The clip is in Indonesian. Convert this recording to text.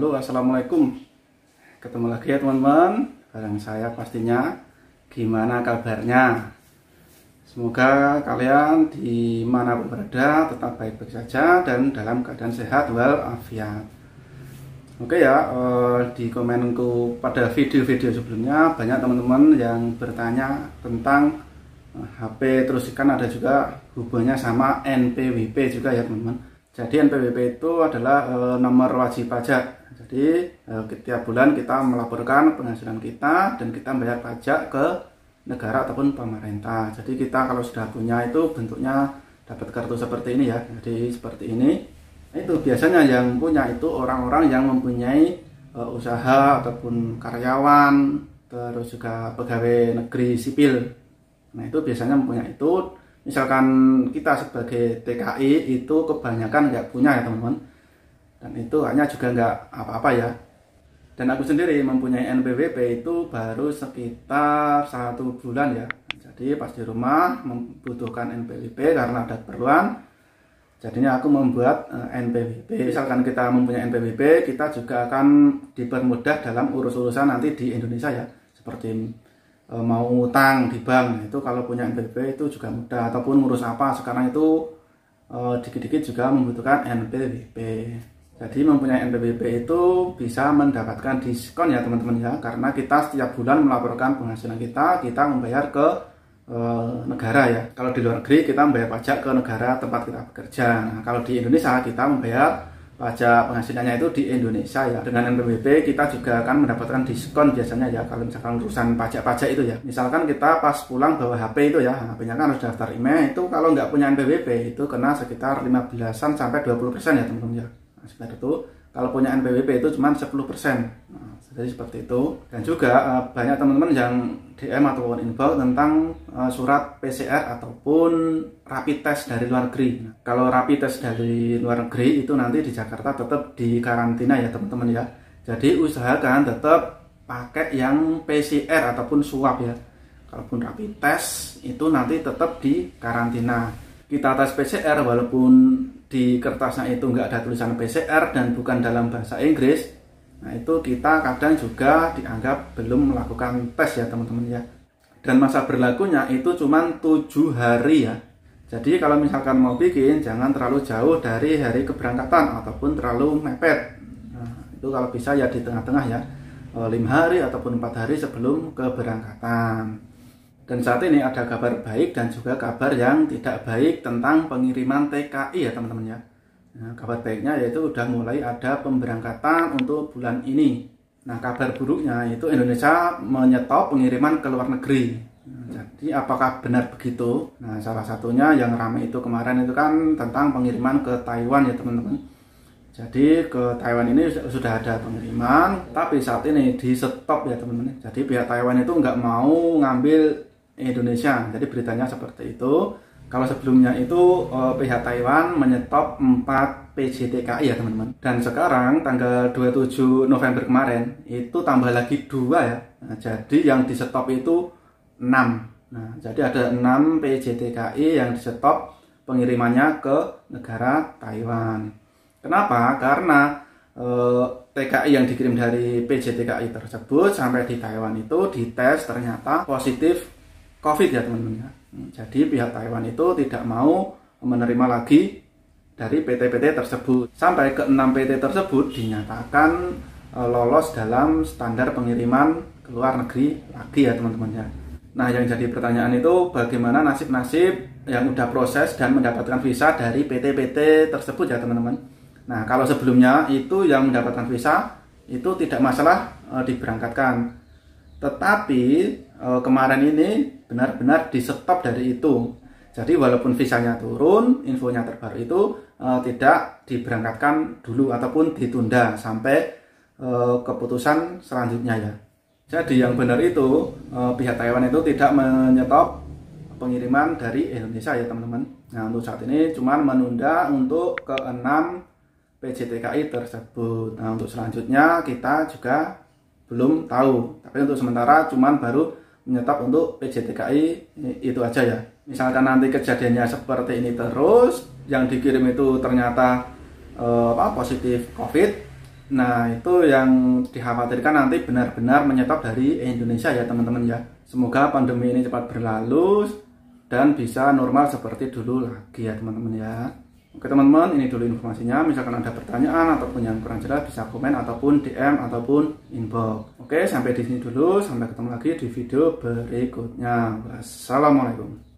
Halo, assalamualaikum. Ketemu lagi ya teman-teman, bareng saya pastinya. Gimana kabarnya? Semoga kalian dimanapun berada tetap baik-baik saja dan dalam keadaan sehat walafiat. Oke ya, di komenku pada video-video sebelumnya banyak teman-teman yang bertanya tentang HP, terus kan ada juga hubungannya sama NPWP juga ya teman-teman. Jadi NPWP itu adalah nomor wajib pajak. Jadi setiap bulan kita melaporkan penghasilan kita dan kita bayar pajak ke negara ataupun pemerintah. Jadi kita kalau sudah punya itu bentuknya dapat kartu seperti ini ya. Jadi seperti ini. Itu biasanya yang punya itu orang-orang yang mempunyai usaha ataupun karyawan, terus juga pegawai negeri sipil. Nah itu biasanya mempunyai itu. Misalkan kita sebagai TKI itu kebanyakan nggak punya ya teman-teman, dan itu hanya juga nggak apa-apa ya. Dan aku sendiri mempunyai NPWP itu baru sekitar 1 bulan ya. Jadi pas di rumah membutuhkan NPWP karena ada keperluan, jadinya aku membuat NPWP. Misalkan kita mempunyai NPWP, kita juga akan dipermudah dalam urus-urusan nanti di Indonesia ya, seperti mau utang di bank itu kalau punya NPWP itu juga mudah, ataupun ngurus apa sekarang itu dikit-dikit juga membutuhkan NPWP. Jadi mempunyai NPWP itu bisa mendapatkan diskon ya teman-teman ya, karena kita setiap bulan melaporkan penghasilan kita membayar ke negara ya. Kalau di luar negeri kita membayar pajak ke negara tempat kita bekerja. Nah, kalau di Indonesia kita membayar pajak penghasilannya itu di Indonesia ya. Dengan NPWP kita juga akan mendapatkan diskon biasanya ya, kalau misalkan urusan pajak-pajak itu ya. Misalkan kita pas pulang bawa HP itu ya, HP-nya kan harus daftar IMEI, itu kalau nggak punya NPWP itu kena sekitar 15-an sampai 20% ya teman-teman ya. Nah, seperti itu. Kalau punya NPWP itu cuma 10%. Nah, jadi seperti itu. Dan juga banyak teman-teman yang DM ataupun inbox tentang surat PCR ataupun rapid test dari luar negeri. Nah, kalau rapid test dari luar negeri itu nanti di Jakarta tetap di karantina ya teman-teman ya. Jadi usahakan tetap pakai yang PCR ataupun swab ya. Kalaupun rapid test itu nanti tetap di karantina. Kita tes PCR walaupun di kertasnya itu nggak ada tulisan PCR dan bukan dalam bahasa Inggris, nah itu kita kadang juga dianggap belum melakukan tes ya teman-teman ya. Dan masa berlakunya itu cuma 7 hari ya. Jadi kalau misalkan mau bikin jangan terlalu jauh dari hari keberangkatan ataupun terlalu mepet. Nah, itu kalau bisa ya di tengah-tengah ya, 5 hari ataupun 4 hari sebelum keberangkatan. Dan saat ini ada kabar baik dan juga kabar yang tidak baik tentang pengiriman TKI ya teman-teman ya. Nah, kabar baiknya yaitu udah mulai ada pemberangkatan untuk bulan ini. Nah, kabar buruknya itu Indonesia menyetop pengiriman ke luar negeri. Nah, jadi apakah benar begitu? Nah, salah satunya yang ramai itu kemarin itu kan tentang pengiriman ke Taiwan ya teman-teman. Jadi ke Taiwan ini sudah ada pengiriman, tapi saat ini di stop ya teman-teman. Jadi pihak Taiwan itu nggak mau ngambil Indonesia. Jadi beritanya seperti itu. Kalau sebelumnya itu pihak Taiwan menyetop 4 PJTKI ya teman-teman. Dan sekarang tanggal 27 November kemarin itu tambah lagi 2 ya. Nah, jadi yang disetop itu 6. Nah, jadi ada 6 PJTKI yang disetop pengirimannya ke negara Taiwan. Kenapa? Karena TKI yang dikirim dari PJTKI tersebut sampai di Taiwan itu dites ternyata positif COVID ya teman-teman ya. Jadi pihak Taiwan itu tidak mau menerima lagi dari PT-PT tersebut. Sampai ke 6 PT tersebut dinyatakan lolos dalam standar pengiriman ke luar negeri lagi ya teman-teman ya. Nah yang jadi pertanyaan itu bagaimana nasib-nasib yang udah proses dan mendapatkan visa dari PT-PT tersebut ya teman-teman. Nah kalau sebelumnya itu yang mendapatkan visa itu tidak masalah diberangkatkan. Tetapi kemarin ini benar-benar di stop dari itu. Jadi walaupun visanya turun, infonya terbaru itu tidak diberangkatkan dulu ataupun ditunda sampai keputusan selanjutnya ya. Jadi yang benar itu pihak Taiwan itu tidak menyetop pengiriman dari Indonesia ya teman-teman. Nah untuk saat ini cuma menunda untuk ke-6 PJTKI tersebut. Nah untuk selanjutnya kita juga belum tahu. Tapi untuk sementara cuma baru menyetop untuk PJTKI itu aja ya. Misalkan nanti kejadiannya seperti ini terus, yang dikirim itu ternyata positif COVID, Nah, itu yang dikhawatirkan nanti benar-benar menyetop dari Indonesia ya teman-teman ya. Semoga pandemi ini cepat berlalu dan bisa normal seperti dulu lagi ya teman-teman ya. Oke teman-teman, ini dulu informasinya. Misalkan ada pertanyaan ataupun yang kurang jelas bisa komen ataupun DM ataupun inbox. Oke, sampai di sini dulu. Sampai ketemu lagi di video berikutnya. Wassalamualaikum.